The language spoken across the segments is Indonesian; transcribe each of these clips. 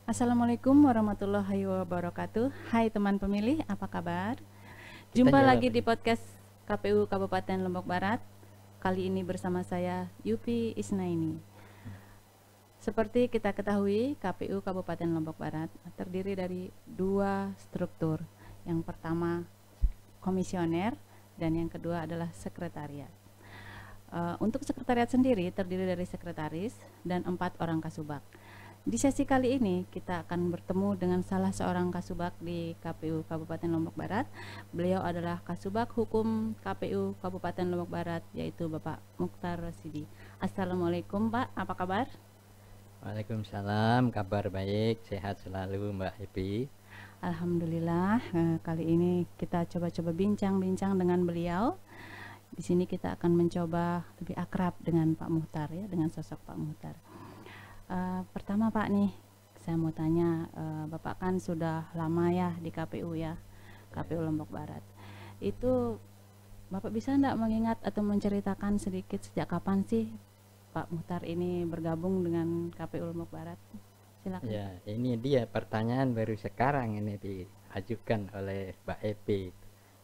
Assalamualaikum warahmatullahi wabarakatuh. Hai teman pemilih, apa kabar? Kita Jumpa jawab lagi di ini. podcast KPU Kabupaten Lombok Barat. Kali ini bersama saya Yupi Isnaini. Seperti kita ketahui, KPU Kabupaten Lombok Barat terdiri dari dua struktur. Yang pertama komisioner dan yang kedua adalah sekretariat. Untuk sekretariat sendiri terdiri dari sekretaris dan 4 orang kasubag. Di sesi kali ini kita akan bertemu dengan salah seorang kasubag di KPU Kabupaten Lombok Barat. Beliau adalah Kasubag Hukum KPU Kabupaten Lombok Barat, yaitu Bapak Mukhtar Rasidi. Assalamualaikum Pak, apa kabar? Waalaikumsalam, kabar baik, sehat selalu Mbak Epi. Alhamdulillah, kali ini kita coba-coba bincang-bincang dengan beliau. Di sini kita akan mencoba lebih akrab dengan Pak Mukhtar ya, dengan sosok Pak Mukhtar. Pertama Pak nih, saya mau tanya, Bapak kan sudah lama ya di KPU ya, KPU Lombok Barat. Itu Bapak bisa enggak mengingat atau menceritakan sedikit sejak kapan sih Pak Mukhtar ini bergabung dengan KPU Lombok Barat? Silakan Ya, Pak. ini dia pertanyaan baru sekarang ini diajukan oleh Mbak Epi.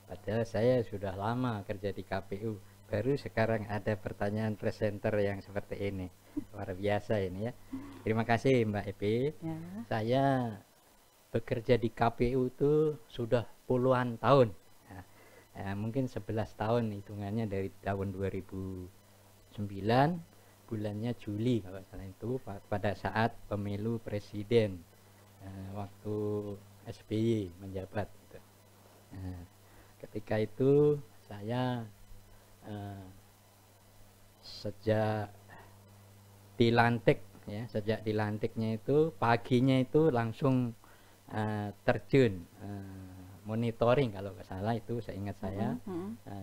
Padahal saya sudah lama kerja di KPU, baru sekarang ada pertanyaan presenter yang seperti ini. Luar biasa ini ya. Terima kasih Mbak Epi. Ya. Saya bekerja di KPU itu sudah puluhan tahun. Mungkin 11 tahun hitungannya dari tahun 2009 bulannya Juli kalau salah itu pada saat pemilu presiden waktu SBY menjabat gitu. Ketika itu saya sejak dilantik ya, sejak dilantiknya itu paginya itu langsung terjun monitoring kalau nggak salah itu seingat saya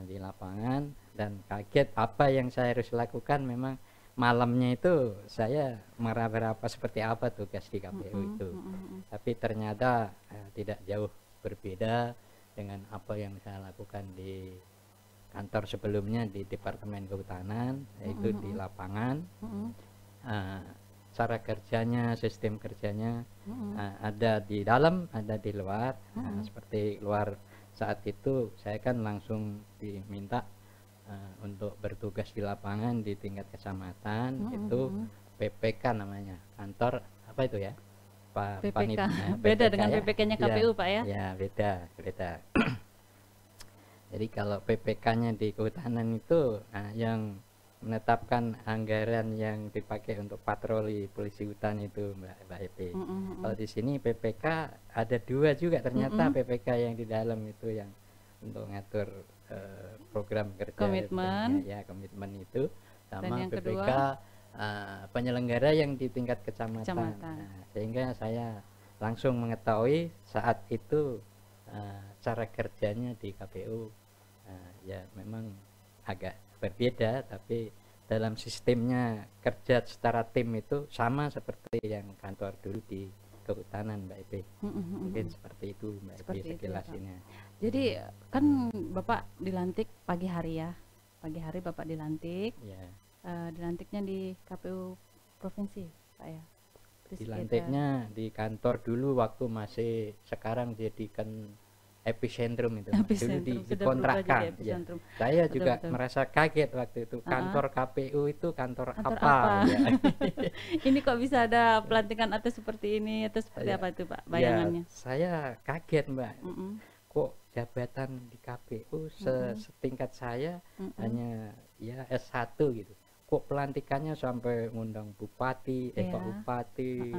di lapangan, dan kaget apa yang saya harus lakukan. Memang malamnya itu saya meraba-raba seperti apa tugas di KPU itu, tapi ternyata tidak jauh berbeda dengan apa yang saya lakukan di kantor sebelumnya di Departemen Kehutanan, yaitu di lapangan. Cara kerjanya, sistem kerjanya ada di dalam, ada di luar. Seperti luar saat itu saya kan langsung diminta untuk bertugas di lapangan di tingkat kecamatan, itu PPK namanya, kantor apa itu ya, PPK. Beda PPK dengan ya. PPK-nya Ya, KPU Pak ya? ya beda. Jadi kalau PPK-nya di kehutanan itu yang menetapkan anggaran yang dipakai untuk patroli polisi hutan itu Mbak Epi. Kalau di sini PPK ada dua juga ternyata, PPK yang di dalam itu yang untuk ngatur program kerja Komitmen. ya, komitmen itu, Dan sama yang PPK kedua penyelenggara yang di tingkat kecamatan. kecamatan. Sehingga saya langsung mengetahui saat itu cara kerjanya di KPU ya memang agak berbeda, tapi dalam sistemnya kerja secara tim itu sama seperti yang kantor dulu di kehutanan Mbak Epi. Mungkin seperti itu Mbak Epi Seperti itu ya Pak. sekilas ini. Jadi kan Bapak dilantik pagi hari ya. Pagi hari Bapak dilantik. Ya. Dilantiknya di KPU provinsi Pak ya. Dilantiknya di kantor dulu waktu masih, sekarang jadikan epicentrum itu. Dulu dikontrakkan ya. Saya betul, juga merasa kaget waktu itu, kantor KPU itu kantor apa? Ya. Ini kok bisa ada pelantikan atau seperti ini atau seperti apa itu Pak bayangannya? Ya, saya kaget Mbak. Kok jabatan di KPU setingkat saya hanya ya S1 gitu. Kok pelantikannya sampai ngundang bupati, Pak Bupati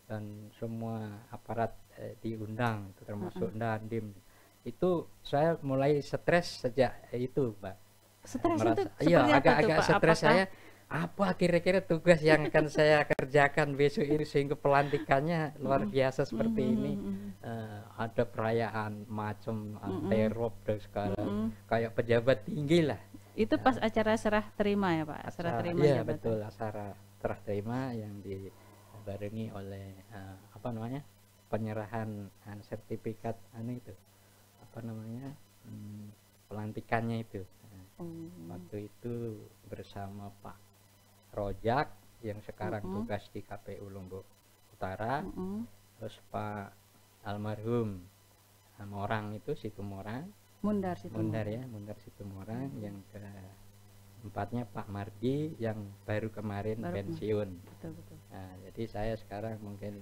dan semua aparat diundang, termasuk Dandim. Itu saya mulai stres sejak itu Mbak. Stres merasa, itu iya, agak stres. Apakah saya apa kira-kira tugas yang akan saya kerjakan besok ini sehingga pelantikannya luar biasa seperti ini. Ada perayaan macam terop dan segala, kayak pejabat tinggi lah. Itu pas acara serah terima ya Pak? Serah terima iya, jabatan. betul, acara serah terima yang dibarengi oleh apa namanya, penyerahan sertifikat itu apa namanya, pelantikannya itu. Waktu itu bersama Pak Rojak yang sekarang tugas di KPU Lombok Utara, terus Pak almarhum Morang itu Situmorang, Mundar situ. Mundar ya, Mundar Situmorang. Yang keempatnya Pak Mardi yang baru kemarin pensiun. Betul, betul. Nah, jadi saya sekarang mungkin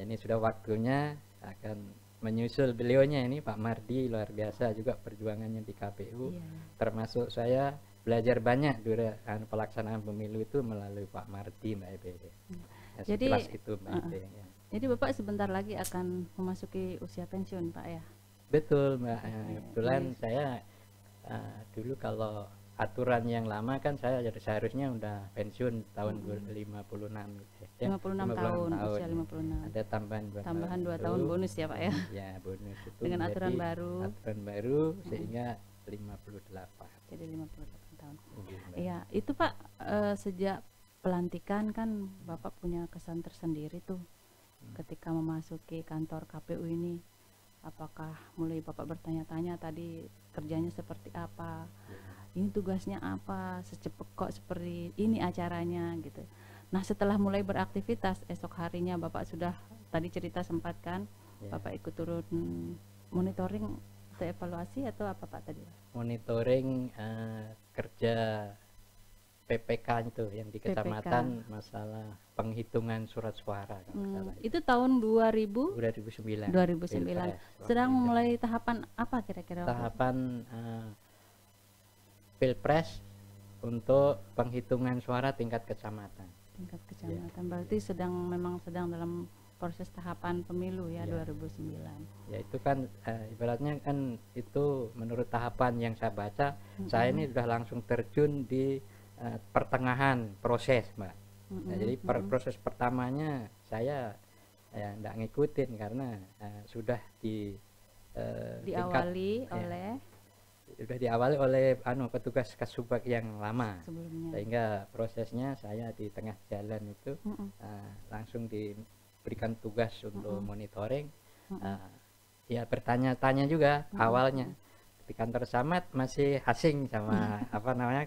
ini sudah waktunya akan menyusul beliaunya. Ini Pak Mardi luar biasa juga perjuangannya di KPU. Iya. Termasuk saya belajar banyak pelaksanaan pemilu itu melalui Pak Mardi, Mbak Ebe. Ya, Jadi itu Mbak Ebe. Ya. Jadi Bapak sebentar lagi akan memasuki usia pensiun, Pak ya? Betul, Mbak. Kebetulan saya dulu kalau aturan yang lama kan saya seharusnya udah pensiun tahun 56 ya. 56 tahun, usia 56. Ada tambahan 2 tahun bonus ya, Pak ya? Ya, bonus itu dengan aturan baru sehingga 58. Jadi 58 tahun. Iya, itu Pak, sejak pelantikan kan Bapak punya kesan tersendiri tuh ketika memasuki kantor KPU ini. Apakah mulai Bapak bertanya-tanya tadi kerjanya seperti apa, ini tugasnya apa, secepat kok seperti ini acaranya gitu. Nah, setelah mulai beraktivitas esok harinya Bapak sudah tadi cerita sempat kan, Bapak ikut turun monitoring atau evaluasi atau apa Pak tadi? Monitoring kerja PPK itu yang di kecamatan masalah penghitungan surat suara kalau salah. Itu tahun 2009. Sedang mulai tahapan apa kira-kira? Tahapan Pilpres untuk penghitungan suara tingkat kecamatan. Tingkat kecamatan. Berarti memang sedang dalam proses tahapan pemilu ya, 2009. Ya itu kan ibaratnya kan itu menurut tahapan yang saya baca, saya ini sudah langsung terjun di pertengahan proses, Mbak. Nah, jadi proses pertamanya saya enggak ngikutin karena sudah diawali oleh petugas Kasubag yang lama sebelumnya. Sehingga prosesnya saya di tengah jalan itu langsung diberikan tugas untuk monitoring. Ya bertanya-tanya juga awalnya di kantor Samad masih asing sama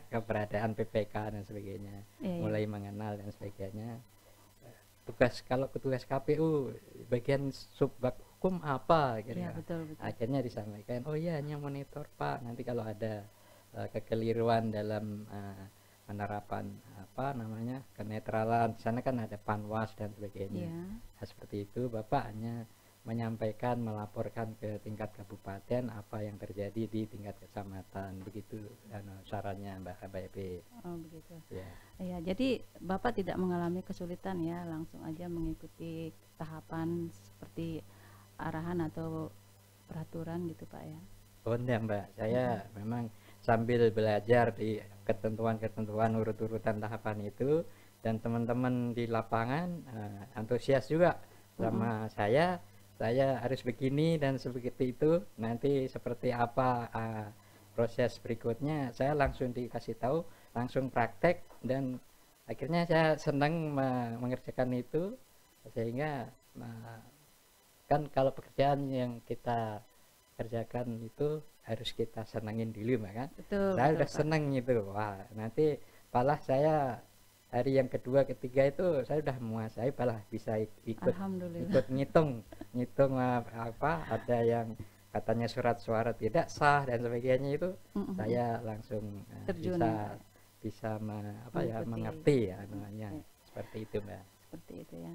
keberadaan PPK dan sebagainya, mulai mengenal dan sebagainya. Kalau petugas KPU bagian subbag hukum apa kira-kira. Betul. Akhirnya disampaikan, oh iya hanya monitor Pak, nanti kalau ada kekeliruan dalam penerapan kenetralan, di sana kan ada Panwas dan sebagainya. Nah, seperti itu Bapak hanya menyampaikan, melaporkan ke tingkat kabupaten apa yang terjadi di tingkat kecamatan, begitu sarannya Mbak Ebe. Oh begitu. Ya, jadi Bapak tidak mengalami kesulitan ya, langsung aja mengikuti tahapan seperti arahan atau peraturan gitu Pak ya? Oh enggak Mbak, saya memang sambil belajar di ketentuan-ketentuan urut-urutan tahapan itu, dan teman-teman di lapangan antusias juga sama saya harus begini dan seperti itu, nanti seperti apa proses berikutnya. Saya langsung dikasih tahu, langsung praktek, dan akhirnya saya senang mengerjakan itu. Sehingga kan kalau pekerjaan yang kita kerjakan itu harus kita senangin dulu, kan? Saya udah seneng itu, wah nanti malah saya hari yang kedua ketiga itu saya udah menguasai, malah bisa ikut ngitung ada yang katanya surat suara tidak sah dan sebagainya, itu saya langsung bisa mengerti namanya. Seperti itu Mbak. Seperti itu ya.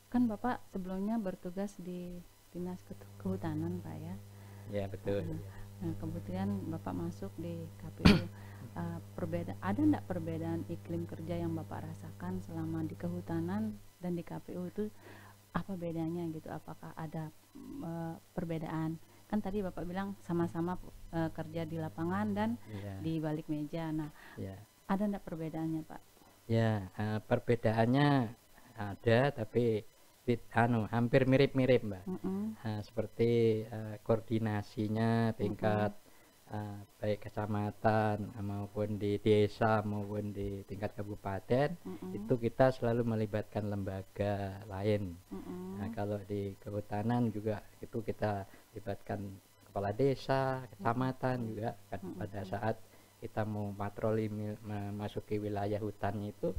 Kan Bapak sebelumnya bertugas di Dinas Kehutanan Pak ya? Ya betul. Nah kebetulan Bapak masuk di KPU. Ada enggak perbedaan iklim kerja yang Bapak rasakan selama di kehutanan dan di KPU itu, apa bedanya gitu? Apakah ada perbedaan? Kan tadi Bapak bilang sama-sama kerja di lapangan dan di balik meja. Nah, ada enggak perbedaannya Pak? Ya, perbedaannya ada, tapi hampir mirip-mirip Mbak. Seperti koordinasinya tingkat baik kecamatan maupun di desa maupun di tingkat kabupaten, itu kita selalu melibatkan lembaga lain. Nah, kalau di kehutanan juga itu kita libatkan kepala desa, kecamatan juga kan. Pada saat kita mau patroli memasuki wilayah hutannya itu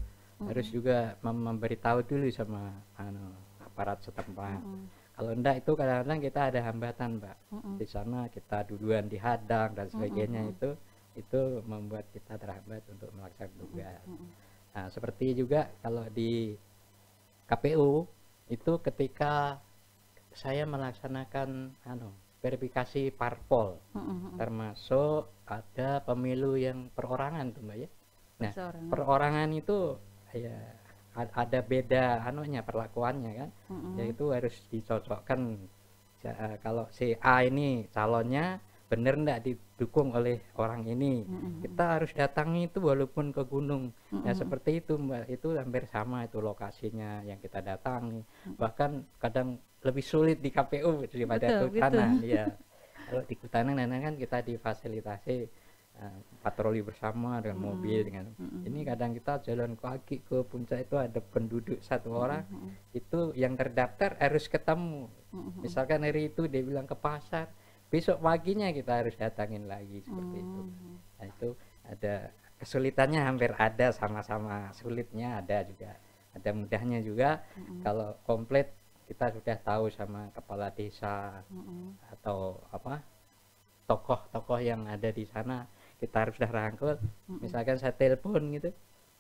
harus juga memberitahu dulu sama aparat setempat. Kalau enggak itu kadang-kadang kita ada hambatan, Mbak. Di sana kita duluan dihadang dan sebagainya, itu membuat kita terhambat untuk melaksanakan tugas. Nah, seperti juga kalau di KPU itu ketika saya melaksanakan verifikasi parpol, termasuk ada pemilu yang perorangan tuh, Mbak ya. Nah, perorangan itu ya ada beda perlakuannya kan, yaitu harus dicocokkan. Kalau si A ini calonnya bener ndak didukung oleh orang ini, kita harus datangi itu walaupun ke gunung. Ya seperti itu, Mbak, itu hampir sama itu lokasinya yang kita datangi, bahkan kadang lebih sulit di KPU daripada Kehutanan. Ya kalau di Kehutanan kan kita difasilitasi patroli bersama dengan mobil, dengan ini kadang kita jalan kaki ke puncak itu ada penduduk satu orang, itu yang terdaftar harus ketemu. Misalkan hari itu dia bilang ke pasar, besok paginya kita harus datangin lagi, seperti itu. Nah, itu ada kesulitannya, hampir ada, sama-sama sulitnya ada juga, ada mudahnya juga. Kalau komplit kita sudah tahu sama kepala desa atau tokoh-tokoh yang ada di sana, kita harus sudah rangkul. Misalkan saya telepon gitu,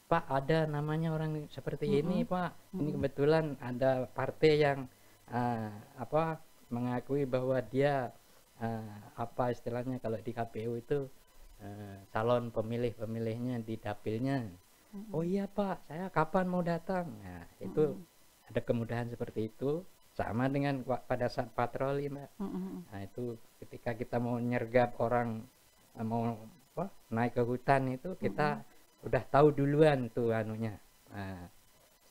Pak ada namanya orang seperti ini Pak, ini kebetulan ada partai yang mengakui bahwa dia istilahnya kalau di KPU itu calon pemilihnya di dapilnya. Oh iya Pak, saya kapan mau datang? Nah itu ada kemudahan seperti itu. Sama dengan pada saat patroli, Mbak. Nah itu ketika kita mau nyergap orang, mau naik ke hutan itu, kita udah tahu duluan tuh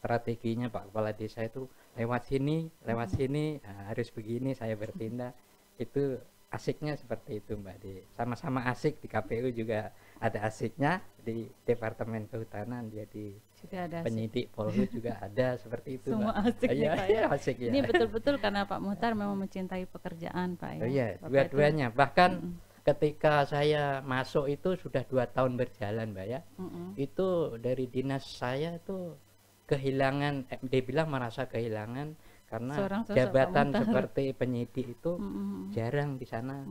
strateginya Pak Kepala Desa itu lewat sini, harus begini saya bertindak. Itu asiknya seperti itu, Mbak. Sama-sama asik di KPU juga ada asiknya, di Departemen Kehutanan dia di penyidik Polhut juga ada seperti itu, semua Mbak. asiknya Pak ya. Asik, ya. Ini betul-betul karena Pak Muhtar memang mencintai pekerjaan Pak ya. Iya, dua-duanya. Bahkan ketika saya masuk itu sudah 2 tahun berjalan, Mbak ya. Itu dari dinas saya itu kehilangan, dia bilang merasa kehilangan karena jabatan seperti penyidik itu jarang di sana,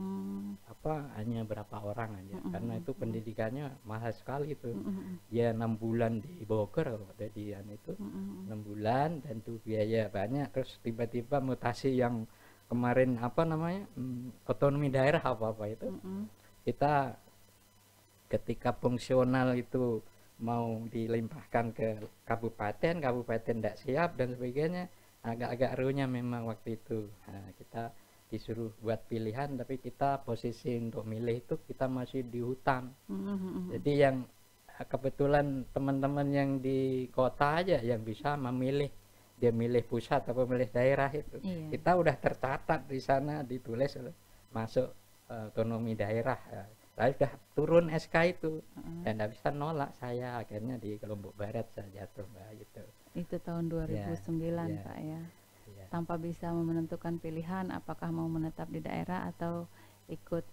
hanya berapa orang aja, karena itu pendidikannya mahal sekali itu. Ya 6 bulan di Bogor jadi itu 6 bulan dan tuh biaya banyak, terus tiba-tiba mutasi yang kemarin otonomi daerah itu, kita ketika fungsional itu mau dilimpahkan ke kabupaten tidak siap dan sebagainya. Agak-agak runya memang waktu itu. Nah, kita disuruh buat pilihan, tapi kita posisi untuk milih itu kita masih di hutan. Jadi yang kebetulan teman-teman yang di kota aja yang bisa memilih, dia milih pusat atau milih daerah itu. Kita udah tercatat di sana, ditulis masuk otonomi daerah. Saya sudah turun SK itu dan tidak bisa nolak, saya akhirnya di Lombok Barat saya jatuh, Mbak, gitu. Itu tahun 2009 Pak ya. Tanpa bisa menentukan pilihan apakah mau menetap di daerah atau ikut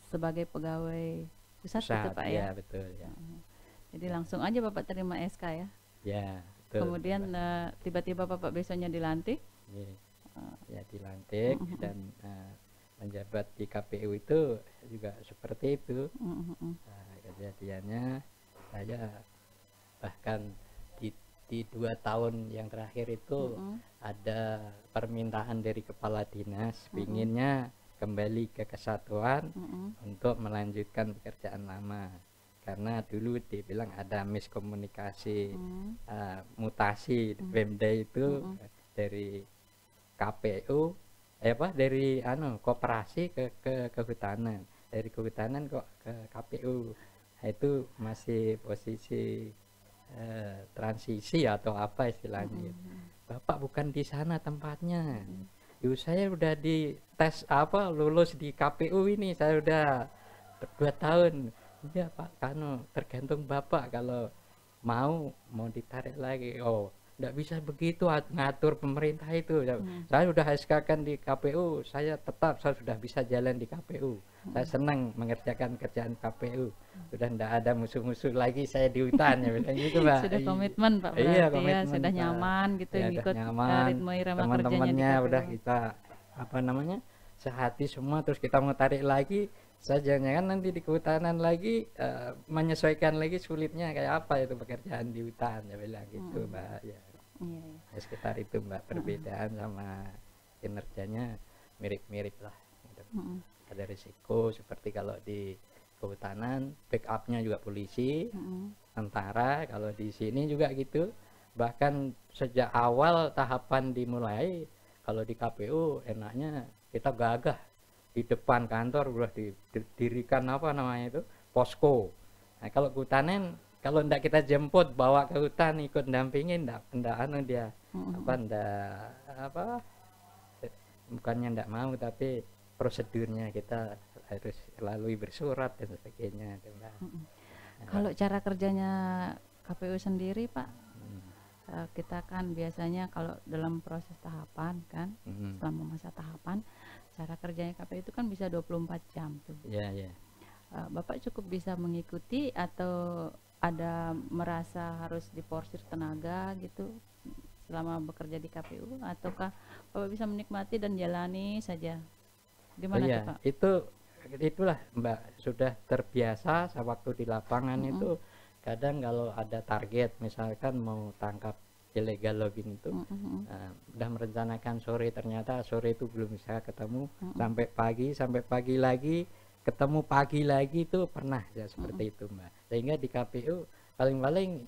sebagai pegawai pusat gitu Pak ya. Betul ya. Jadi langsung aja Bapak terima SK ya. Ya, betul. Kemudian tiba-tiba Bapak besoknya dilantik. Ya dilantik dan menjabat di KPU itu juga seperti itu. Kejadiannya saya bahkan di 2 tahun yang terakhir itu ada permintaan dari kepala dinas, pinginnya kembali ke kesatuan untuk melanjutkan pekerjaan lama, karena dulu dibilang ada miskomunikasi, mutasi Pemda itu dari KPU dari koperasi ke kehutanan, dari kehutanan kok ke KPU. Nah, itu masih posisi transisi atau apa istilahnya. Bapak bukan di sana tempatnya. Saya udah di tes lulus di KPU ini, saya udah 2 tahun. Iya Pak, tergantung Bapak, kalau mau ditarik lagi. nggak bisa begitu ngatur pemerintah itu. Hmm. Saya sudah SK-kan di KPU, saya tetap saya sudah bisa jalan di KPU. Saya senang mengerjakan kerjaan KPU. Sudah tidak ada musuh-musuh lagi saya di hutan ya bilang gitu, Mbak. Sudah komitmen Pak Iya, berarti ya, komitmen sudah kita. nyaman gitu Ya, udah ngikut nyaman. ritme irama kerjanya di Teman-temannya KPU. udah kita apa namanya sehati semua, terus kita mau tarik lagi. Saya jangan nanti di kehutanan lagi menyesuaikan lagi sulitnya kayak apa itu pekerjaan di hutan ya bilang gitu, Mbak. Ya. Iya, iya. Ya, sekitar itu, Mbak, perbedaan sama kinerjanya mirip-mirip lah gitu. Mm-mm. Ada risiko seperti kalau di kehutanan backupnya juga polisi, Mm-mm. tentara. Kalau di sini juga gitu, bahkan sejak awal tahapan dimulai, kalau di KPU enaknya kita gagah di depan kantor udah didirikan apa namanya itu posko. Nah, kalau kehutanan kalau ndak kita jemput bawa ke hutan ikut dampingin ndak anu dia apa ndak apa bukannya ndak mau tapi prosedurnya kita harus lalui bersurat dan sebagainya itu, Mbak. Kalau cara kerjanya KPU sendiri Pak, Hmm. kita kan biasanya kalau dalam proses tahapan kan, Hmm. selama masa tahapan, cara kerjanya KPU itu kan bisa 24 jam tuh. Ya, ya. Bapak cukup bisa mengikuti atau ada merasa harus diporsir tenaga gitu selama bekerja di KPU, ataukah Bapak bisa menikmati dan jalani saja? Gimana Oh, tuh iya, Pak? itulah Mbak, sudah terbiasa saya waktu di lapangan Mm-mm. itu kadang kalau ada target misalkan mau tangkap illegal logging itu Mm-mm. udah merencanakan sore, ternyata sore itu belum bisa ketemu, Mm-mm. sampai pagi lagi ketemu pagi lagi itu pernah ya seperti itu, Mbak. Sehingga di KPU paling-paling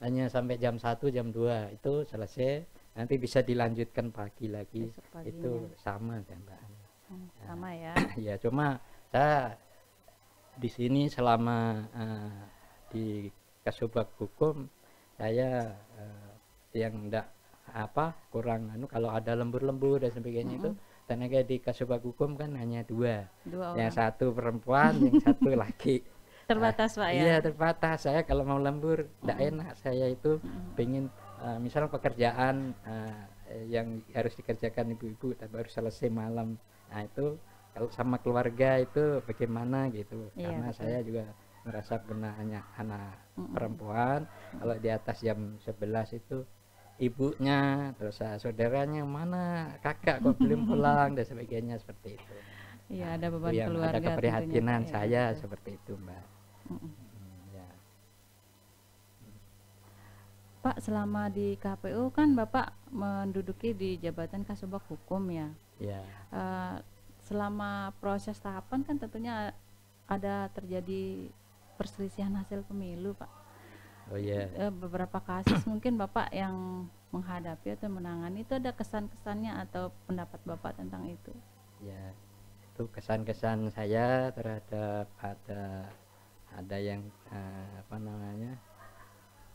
hanya sampai jam 1 jam 2 itu selesai, nanti bisa dilanjutkan pagi lagi. Besok paginya. Itu sama kan, Mbak. Sama ya. Ya, cuma saya di sini selama di Kasubag Hukum saya yang enggak kurang kalau ada lembur-lembur dan sebagainya itu tenaga di Kasubag Hukum kan hanya dua yang orang. satu perempuan yang satu laki. Terbatas Pak ya. Iya, terbatas. Saya kalau mau lembur enggak enak, saya itu pengen misal pekerjaan yang harus dikerjakan ibu-ibu tapi harus selesai malam. Nah, itu kalau sama keluarga itu bagaimana gitu. Iya, Karena betul. saya juga merasa punya anak perempuan, kalau di atas jam 11 itu ibunya, terus saudaranya mana, kakak kok belum pulang dan sebagainya seperti itu. Iya, ada Itu beban yang keluarga ada keprihatinan tentunya, Pak, ya, saya betul. seperti itu, Mbak. Ya. Pak, selama di KPU kan Bapak menduduki di jabatan Kasubag Hukum ya. Ya. Selama proses tahapan kan tentunya ada terjadi perselisihan hasil pemilu, Pak. Oh ya. Beberapa kasus mungkin Bapak yang menghadapi atau menangani, itu ada kesan-kesannya atau pendapat Bapak tentang itu? Ya, itu kesan-kesan saya terhadap ada yang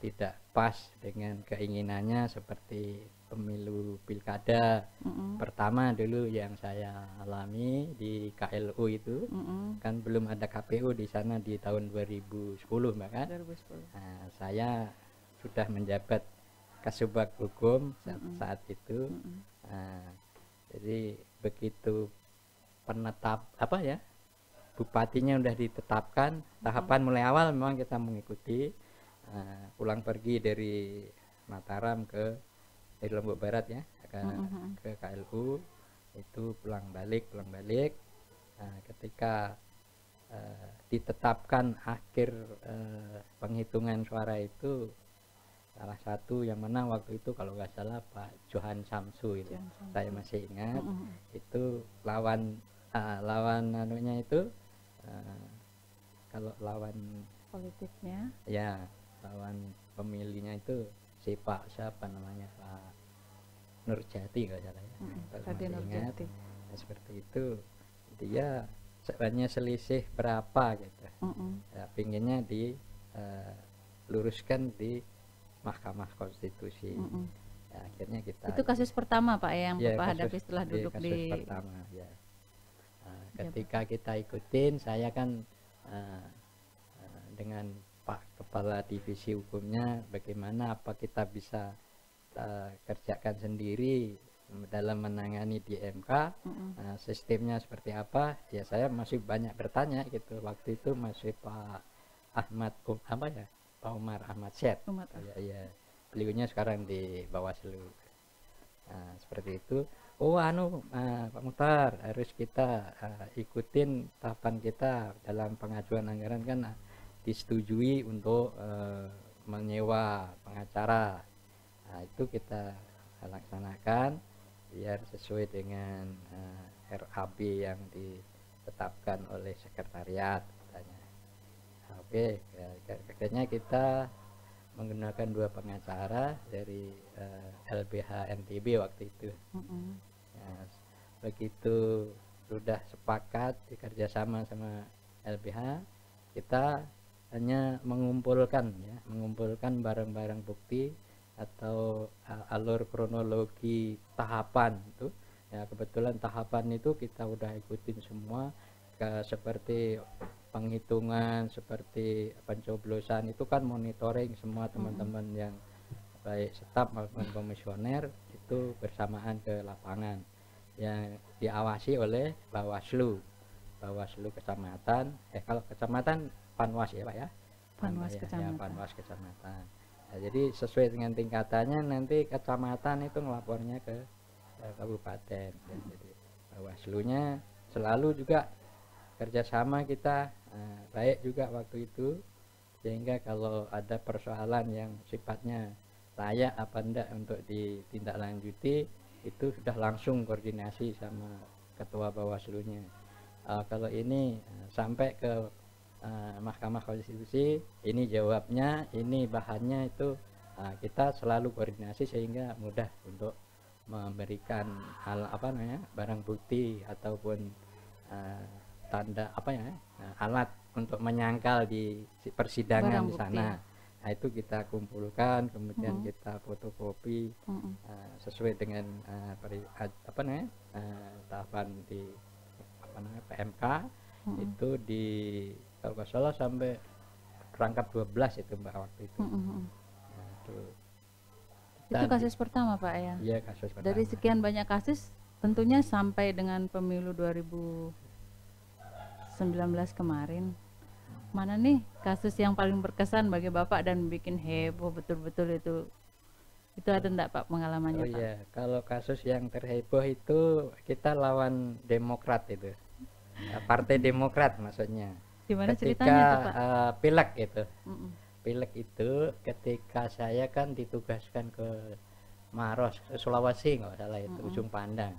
tidak pas dengan keinginannya seperti pemilu pilkada pertama dulu yang saya alami di KLU itu. Kan belum ada KPU di sana di tahun 2010, Mbak, kan? 2010. Nah, saya sudah menjabat Kasubag Hukum saat itu. Nah, jadi begitu bupatinya udah ditetapkan, tahapan mulai awal memang kita mengikuti, pulang pergi dari Mataram dari Lombok Barat ya ke KLU, itu pulang balik. Nah, ketika ditetapkan akhir penghitungan suara itu, salah satu yang menang waktu itu kalau nggak salah Pak Johan Samsu itu. Saya masih ingat itu lawan anunya itu kalau lawan Politiknya ya lawan pemilihnya itu si Pak siapa namanya, Pak Nurjati kalau salah ya. Kalau Raden masih ingat. Nurjati. Nah, seperti itu dia hanya selisih berapa gitu. Ya, pinginnya diluruskan di Mahkamah Konstitusi. Ya, akhirnya kita itu kasus pertama Pak yang ya, Bapak hadapi setelah duduk kasus di pertama ya. Ketika kita ikutin, saya kan dengan Pak Kepala Divisi Hukumnya bagaimana apa kita bisa kerjakan sendiri dalam menangani di MK. Sistemnya seperti apa ya, saya masih banyak bertanya gitu. Waktu itu masih Pak Ahmad apa ya, Pak Umar Ahmad Syed ya, beliaunya sekarang di Bawaslu. Seperti itu. Pak Muhtar, harus kita ikutin tahapan kita dalam pengajuan anggaran kan disetujui untuk menyewa pengacara. Itu kita laksanakan biar sesuai dengan RAB yang ditetapkan oleh sekretariat katanya. Oke, akhirnya kita menggunakan 2 pengacara dari LBH NTB waktu itu. Begitu sudah sepakat dikerjasama sama LBH, kita hanya mengumpulkan barang-barang bukti atau alur kronologi tahapan itu ya. Kebetulan tahapan itu kita udah ikutin semua, seperti penghitungan, seperti pencoblosan itu kan monitoring semua teman-teman yang baik staf maupun komisioner itu bersamaan ke lapangan yang diawasi oleh Bawaslu kecamatan. Kalau kecamatan Panwas ya Pak ya, Panwas kecamatan. Ya, Panwas kecamatan. Nah, jadi sesuai dengan tingkatannya nanti kecamatan itu ngelapornya ke kabupaten. Jadi Bawaslunya selalu juga kerjasama kita baik juga waktu itu, sehingga kalau ada persoalan yang sifatnya layak apa enggak untuk ditindaklanjuti itu sudah langsung koordinasi sama ketua Bawaslunya. Kalau ini sampai ke Mahkamah Konstitusi, ini jawabnya, ini bahannya, itu kita selalu koordinasi sehingga mudah untuk memberikan barang bukti ataupun tanda alat untuk menyangkal di persidangan di sana. Nah, itu kita kumpulkan, kemudian kita fotokopi sesuai dengan tahapan di PMK. Itu di kalau nggak salah sampai rangkap 12 itu Mbak waktu itu. Nah, itu kasus pertama Pak ya? Iya, kasus pertama. Dari sekian banyak kasus tentunya sampai dengan pemilu 2019 kemarin, mana nih kasus yang paling berkesan bagi Bapak dan bikin heboh betul-betul itu ada enggak Pak pengalamannya Pak? Iya, kalau kasus yang terheboh itu kita lawan Demokrat itu. Partai Demokrat maksudnya. Gimana ketika ceritanya tuh Pak? Pileg itu. Pileg itu ketika saya kan ditugaskan ke Maros, Sulawesi nggak salah itu, Ujung Pandang.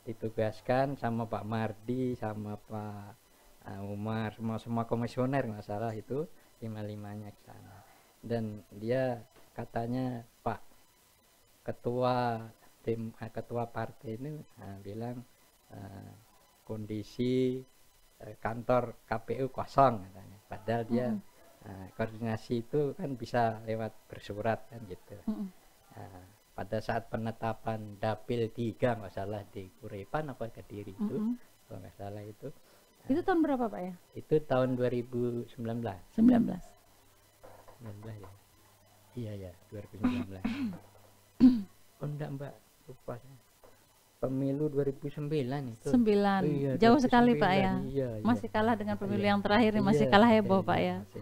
Ditugaskan sama Pak Mardi, sama Pak Umar, semua komisioner nggak salah itu, 5-5-nya ke sana. Dan dia katanya Pak ketua partai ini bilang kondisi kantor KPU kosong katanya. Padahal dia koordinasi itu kan bisa lewat bersurat kan gitu. Pada saat penetapan Dapil 3 nggak salah di Kurepan apa Kediri itu, kalau nggak salah itu. Itu tahun berapa Pak ya? Itu tahun 2019. 19 ya. Iya ya, 2019. Oh enggak Mbak, lupa saya. Pemilu 2009 itu. 9. Iya, Jauh 2009, sekali Pak ya. Iya, masih kalah dengan pemilu yang terakhir, iya, masih kalah heboh Pak iya, ya. Masih.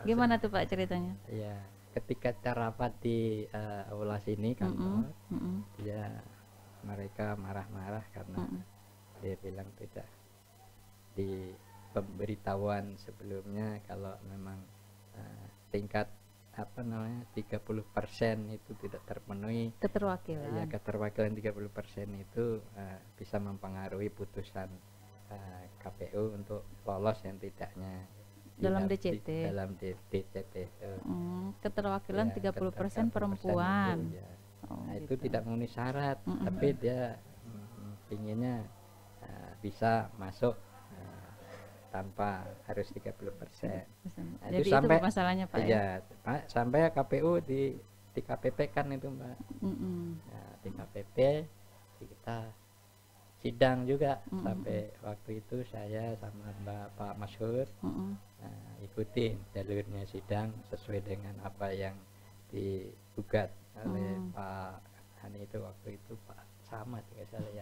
Gimana tuh Pak ceritanya? Iya, ketika kita rapat di aula sini kantor, ya mereka marah-marah karena dia bilang tidak di pemberitahuan sebelumnya kalau memang tingkat 30% itu tidak terpenuhi. Keterwakilan. Ya, keterwakilan 30% itu bisa mempengaruhi putusan KPU untuk lolos yang tidaknya dalam DCT. Dalam DCT itu. Keterwakilan ya, 30% perempuan. Itu, ya. Itu tidak memenuhi syarat, tapi dia inginnya bisa masuk tanpa harus 30%. Nah, jadi itu sampai masalahnya Pak ya? Sampai KPU di KPP kan itu Mbak. Nah, di KPP kita sidang juga sampai waktu itu saya sama Pak Masyhur ikutin jalurnya sidang sesuai dengan apa yang digugat oleh Pak Hani itu waktu itu Pak Samad nggak salah ya.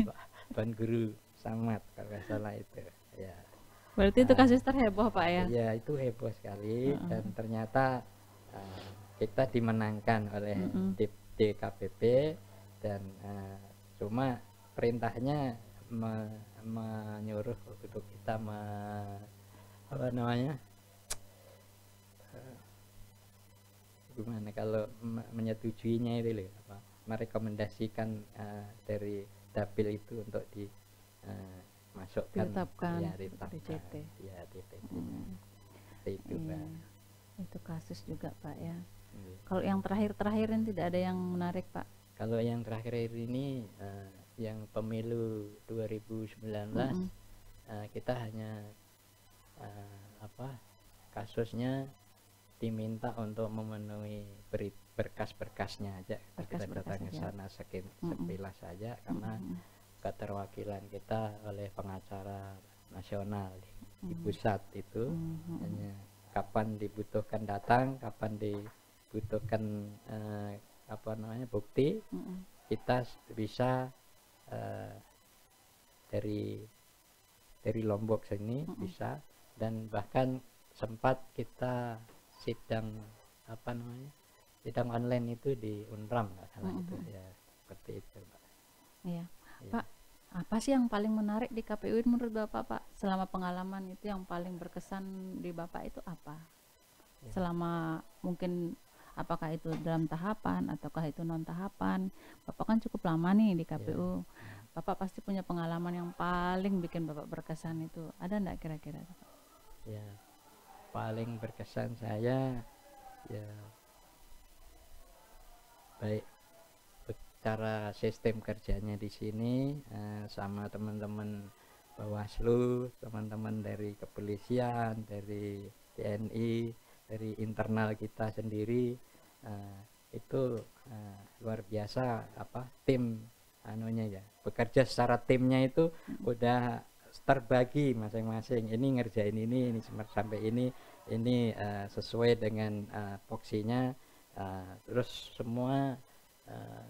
Pak Tuan Guru Samad kalau nggak salah itu ya. Berarti itu kasus terheboh Pak ya? Ya itu heboh sekali dan ternyata kita dimenangkan oleh DKPP dan cuma perintahnya menyuruh untuk kita apa namanya gimana kalau menyetujuinya itu loh, apa merekomendasikan dari dapil itu untuk dimasukkan ditetapkan ya DCT. ya DPT itu Iya. Pak. Itu kasus juga Pak ya. Iya. Kalau yang terakhir ini tidak ada yang menarik Pak? Kalau yang terakhir ini yang pemilu 2019 kita hanya kasusnya diminta untuk memenuhi berkas-berkasnya aja. Kita datang ke sana sekilas saja karena keterwakilan kita oleh pengacara nasional di pusat itu hanya kapan dibutuhkan datang, kapan dibutuhkan bukti, kita bisa dari Lombok sini bisa, dan bahkan sempat kita sidang sidang online itu di Unram nggak salah itu ya, seperti itu Pak. Iya. Pak, apa sih yang paling menarik di KPU menurut Bapak Pak? Selama pengalaman itu yang paling berkesan di Bapak itu apa? Ya. Selama mungkin apakah itu dalam tahapan ataukah itu non tahapan? Bapak kan cukup lama nih di KPU. Ya. Bapak pasti punya pengalaman yang paling bikin Bapak berkesan itu. Ada enggak kira-kira? Ya, paling berkesan saya ya baik cara sistem kerjanya di sini sama teman-teman Bawaslu, teman-teman dari kepolisian, dari TNI, dari internal kita sendiri itu luar biasa tim ya bekerja secara timnya itu udah terbagi masing-masing, ini ngerjain ini sampai ini sesuai dengan voksinya, terus semua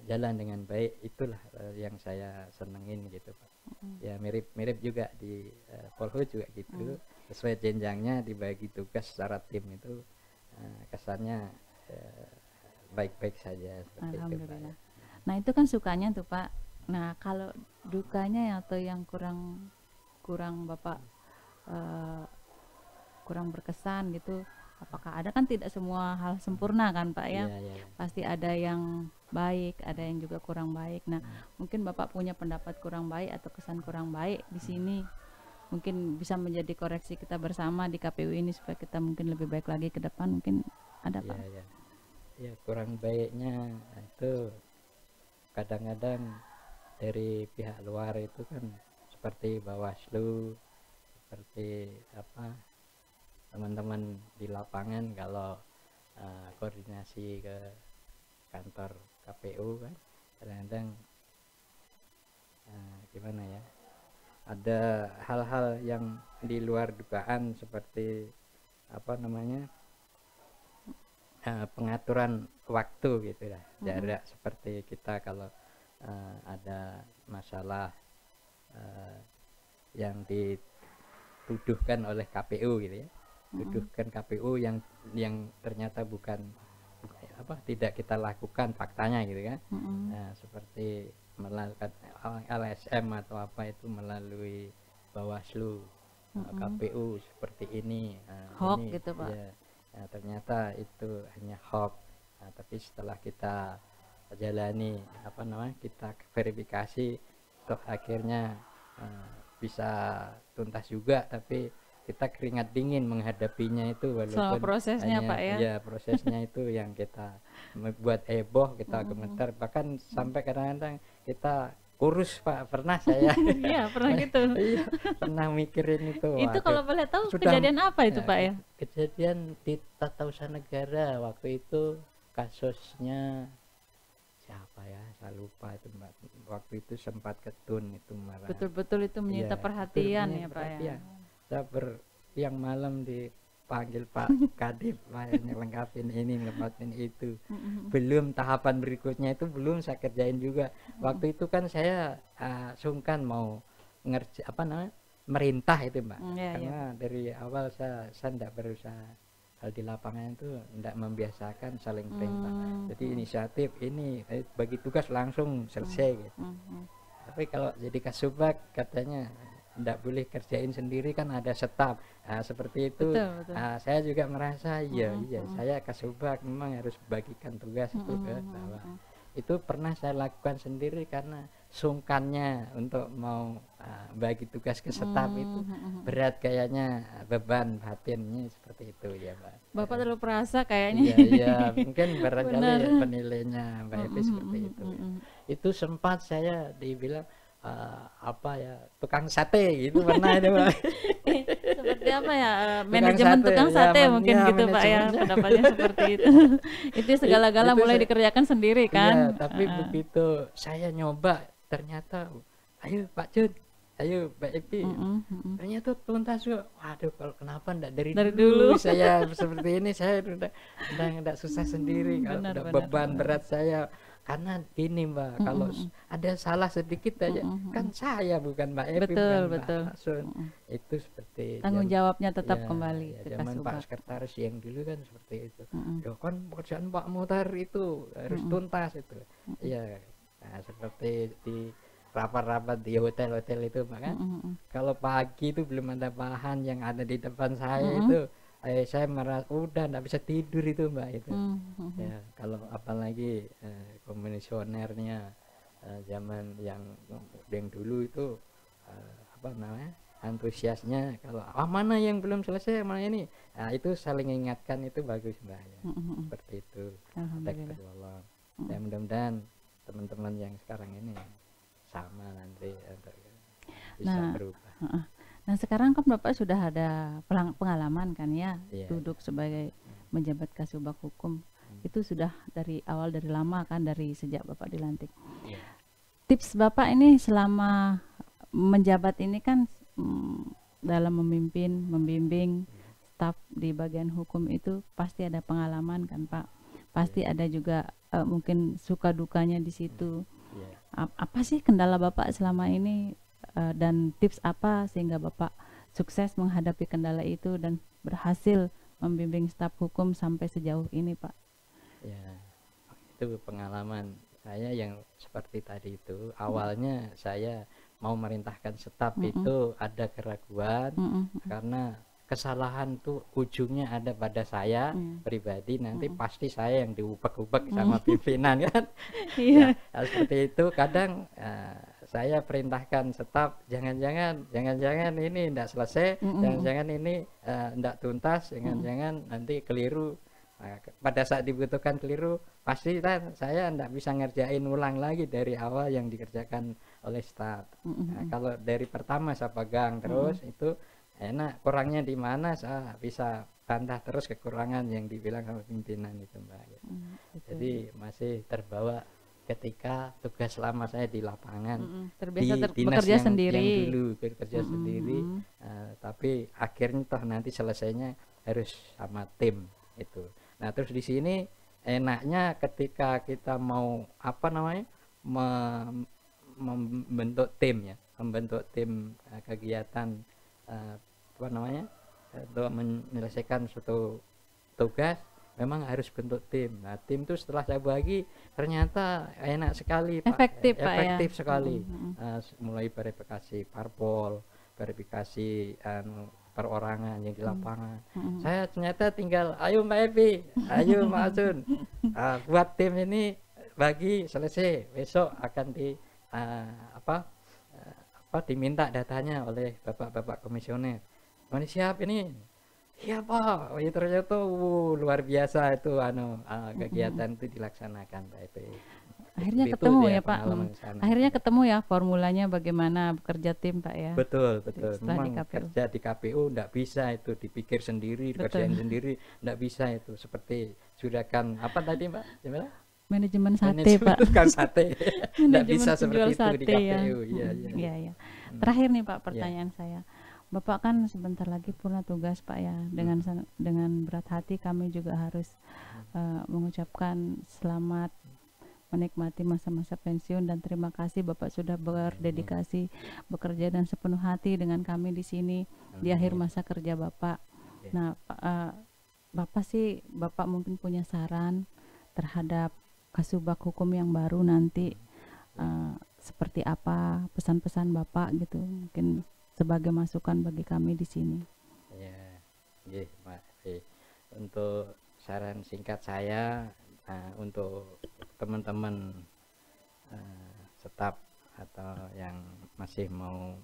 jalan dengan baik. Itulah yang saya senengin gitu Pak. Ya mirip juga di Polhut juga gitu, sesuai jenjangnya dibagi tugas secara tim itu kesannya baik-baik saja seperti Alhamdulillah itu Pak. Nah itu kan sukanya tuh Pak. Nah kalau dukanya atau yang kurang Bapak kurang berkesan gitu, apakah ada? Kan tidak semua hal sempurna kan Pak ya. Pasti ada yang baik, ada yang juga kurang baik. Nah mungkin Bapak punya pendapat kurang baik atau kesan kurang baik di sini, mungkin bisa menjadi koreksi kita bersama di KPU ini supaya kita mungkin lebih baik lagi ke depan. Mungkin ada Pak? Ya kurang baiknya itu kadang-kadang dari pihak luar itu kan seperti Bawaslu, seperti teman-teman di lapangan kalau koordinasi ke kantor KPU kan kadang-kadang gimana ya, ada hal-hal yang di luar dugaan seperti pengaturan waktu gitu lah, jarak seperti kita kalau ada masalah yang dituduhkan oleh KPU gitu ya, tuduhkan KPU yang ternyata bukan tidak kita lakukan faktanya gitu kan. Nah, seperti melakukan LSM atau apa itu melalui Bawaslu, KPU seperti ini, hoax gitu Pak ya. Nah, ternyata itu hanya hoax. Nah, tapi setelah kita jalani kita verifikasi, toh akhirnya bisa tuntas juga, tapi kita keringat dingin menghadapinya itu walaupun selama prosesnya hanya, Pak ya. Ya prosesnya itu yang kita buat heboh, kita gemetar, bahkan sampai kadang-kadang kita kurus Pak, pernah saya. Iya pernah gitu. Iya, pernah mikirin itu. Itu kalau boleh tahu kejadian apa itu Pak ya? Kejadian di Tata Usaha Negara waktu itu, kasusnya siapa ya, saya lupa itu Mbak. Waktu itu sempat ketun itu marah. Betul-betul itu menyita perhatian ya Pak ya. Saya yang malam di panggil Pak Kadip, lengkapin ini, lengkapin itu. Belum tahapan berikutnya itu belum saya kerjain juga. Waktu itu kan saya sungkan mau merintah itu Mbak. Karena dari awal saya tidak berusaha hal di lapangan itu tidak membiasakan saling perintah. Jadi inisiatif ini bagi tugas langsung selesai gitu. Tapi kalau jadi Kasubag katanya tidak boleh kerjain sendiri, kan ada staf. Seperti itu. Betul. Saya juga merasa iya saya Kasubag memang harus bagikan tugas itu ke bawah. Itu pernah saya lakukan sendiri karena sungkannya untuk mau bagi tugas ke staf itu berat kayaknya, beban batinnya seperti itu ya Mbak. Bapak terlalu perasa kayaknya. Iya mungkin barangkali penilainya Mbak Evi seperti itu. Itu sempat saya dibilang tukang sate gitu pernah itu Mbak. Seperti apa ya, manajemen tukang sate ya, mungkin gitu Pak ya, pendapatnya seperti itu. Itu segala-gala mulai dikerjakan sendiri kan. Iya, tapi begitu saya nyoba ternyata ayo Pak Jun, ayo Mbak Evi, ternyata tuntas kok. Waduh, kalau kenapa enggak dari dulu saya seperti ini, saya udah susah sendiri. Kalau beban berat saya karena gini Mbak, kalau ada salah sedikit aja kan saya bukan Mbak Evi, betul. Itu seperti tanggung jawabnya tetap kembali ke zaman Pak Sekretaris yang dulu kan seperti itu. Ya kan pekerjaan Pak Muhtar itu harus tuntas itu. Iya. Nah, seperti di rapat-rapat di hotel-hotel itu Mbak kan. Kalau pagi itu belum ada bahan yang ada di depan saya itu saya merasa udah nggak bisa tidur itu Mbak itu. Ya kalau apalagi komisionernya zaman yang dulu itu antusiasnya, kalau mana yang belum selesai, mana ini, itu saling ingatkan, itu bagus Mbak ya. Seperti itu. Alhamdulillah. Ya mudah-mudahan teman-teman yang sekarang ini sama nanti bisa berubah. Nah sekarang kan Bapak sudah ada pengalaman kan ya, duduk sebagai menjabat Kasubag Hukum. Itu sudah dari awal, dari lama kan, dari sejak Bapak dilantik. Tips Bapak ini selama menjabat ini kan dalam memimpin, membimbing staf di bagian hukum itu pasti ada pengalaman kan Pak. Pasti ada juga mungkin suka dukanya di situ. Apa sih kendala Bapak selama ini? Dan tips apa sehingga Bapak sukses menghadapi kendala itu dan berhasil membimbing staf hukum sampai sejauh ini Pak? Ya, itu pengalaman saya yang seperti tadi itu. Awalnya saya mau merintahkan staf itu ada keraguan karena kesalahan tuh ujungnya ada pada saya pribadi, nanti pasti saya yang diubek-ubek sama pimpinan kan. Ya, seperti itu. Kadang saya perintahkan staf, jangan-jangan ini tidak selesai, jangan-jangan ini tidak tuntas, jangan-jangan nanti keliru. Nah, pada saat dibutuhkan keliru, pasti kan saya tidak bisa ngerjain ulang lagi dari awal yang dikerjakan oleh staf. Nah, kalau dari pertama saya pegang terus itu enak, kurangnya di mana saya bisa bantah terus kekurangan yang dibilang sama pimpinan itu Mbak. Jadi masih terbawa ketika tugas lama saya di lapangan, terbiasa di dinas bekerja yang sendiri, dulu bekerja sendiri, tapi akhirnya toh nanti selesainya harus sama tim itu. Nah terus di sini enaknya ketika kita mau membentuk tim ya, membentuk tim kegiatan untuk menyelesaikan suatu tugas, memang harus bentuk tim. Nah tim itu setelah saya bagi ternyata enak sekali Pak, efektif sekali. Mulai verifikasi parpol, verifikasi perorangan yang di lapangan. Saya ternyata tinggal ayo Mbak Evi, ayo Pak Ajun, buat tim ini, bagi selesai, besok akan diminta datanya oleh bapak-bapak komisioner. Ini siap ini. Iya Pak, ya ternyata luar biasa itu kegiatan itu dilaksanakan Pak Evi. Akhirnya ketemu ya Pak. Akhirnya ketemu ya formulanya bagaimana bekerja tim Pak ya. Betul. Memang kerja di KPU enggak bisa itu dipikir sendiri, kerjain sendiri, enggak bisa itu. Seperti sudah kan apa tadi Mbak? Gimana? Manajemen sate Pak. Kan sate. Enggak bisa seperti itu di KPU. Iya. Terakhir nih Pak pertanyaan saya. Bapak kan sebentar lagi pulang tugas Pak ya. Dengan berat hati kami juga harus mengucapkan selamat menikmati masa-masa pensiun dan terima kasih Bapak sudah berdedikasi bekerja dan sepenuh hati dengan kami di sini di akhir masa kerja Bapak. Nah, Bapak mungkin punya saran terhadap Kasubag Hukum yang baru nanti seperti apa pesan-pesan Bapak gitu, mungkin sebagai masukan bagi kami di sini. Ya, nggih, Mbak. Untuk saran singkat saya untuk teman-teman staf atau yang masih mau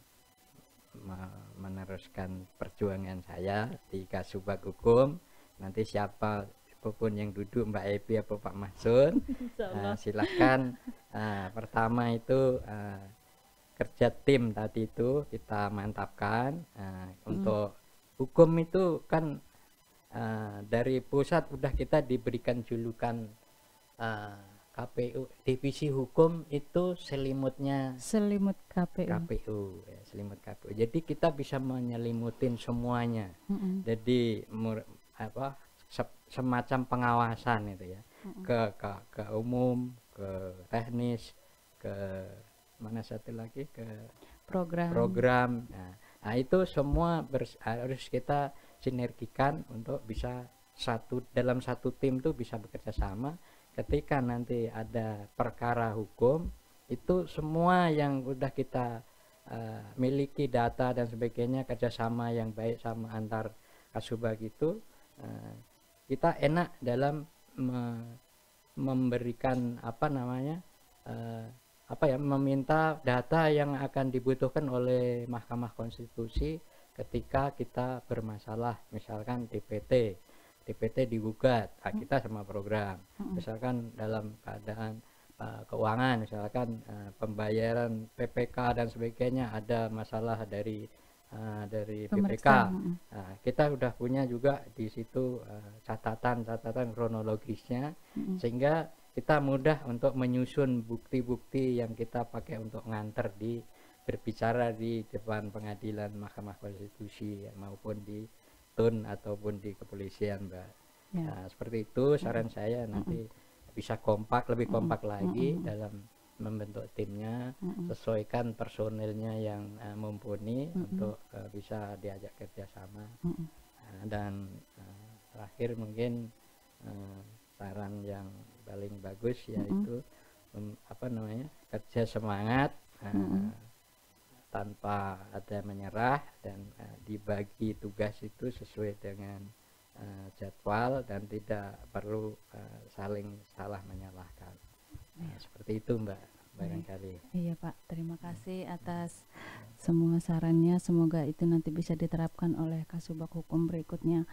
meneruskan perjuangan saya di Kasubag Hukum, nanti siapa apapun yang duduk, Mbak Epi atau Pak Mahsun, silakan. Pertama itu kerja tim tadi itu kita mantapkan. Untuk hukum itu kan dari pusat udah kita diberikan julukan KPU divisi hukum itu selimut KPU ya, selimut KPU. Jadi kita bisa menyelimutin semuanya. Jadi semacam pengawasan itu ya, ke umum, ke teknis, ke mana satu lagi ke program. Nah itu semua harus kita sinergikan untuk bisa dalam satu tim tuh bisa bekerja sama. Ketika nanti ada perkara hukum itu semua yang udah kita miliki data dan sebagainya, kerjasama yang baik sama antar Kasubag itu, kita enak dalam memberikan meminta data yang akan dibutuhkan oleh Mahkamah Konstitusi ketika kita bermasalah, misalkan DPT digugat, kita sama program, misalkan dalam keadaan keuangan, misalkan pembayaran PPK dan sebagainya ada masalah dari BPK, kita udah punya juga di situ catatan kronologisnya, sehingga kita mudah untuk menyusun bukti-bukti yang kita pakai untuk nganter berbicara di depan pengadilan Mahkamah Konstitusi maupun di TUN ataupun di kepolisian, Mbak. Nah, seperti itu saran saya, nanti bisa lebih kompak lagi dalam membentuk timnya, sesuaikan personilnya yang mumpuni untuk bisa diajak kerjasama. Dan terakhir mungkin saran yang paling bagus yaitu kerja semangat tanpa ada menyerah, dan dibagi tugas itu sesuai dengan jadwal dan tidak perlu saling salah menyalahkan. Seperti itu, Mbak, barangkali. Iya Pak, terima kasih atas semua sarannya, semoga itu nanti bisa diterapkan oleh Kasubag Hukum berikutnya.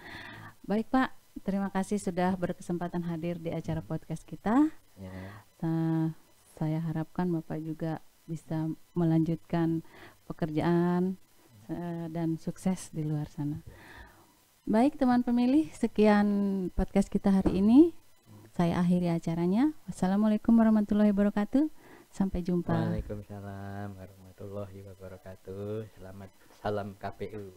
Baik Pak, terima kasih sudah berkesempatan hadir di acara podcast kita. Saya harapkan Bapak juga bisa melanjutkan pekerjaan dan sukses di luar sana. Baik teman pemilih, sekian podcast kita hari ini. Saya akhiri acaranya. Wassalamualaikum warahmatullahi wabarakatuh. Sampai jumpa. Waalaikumsalam warahmatullahi wabarakatuh. Salam KPU.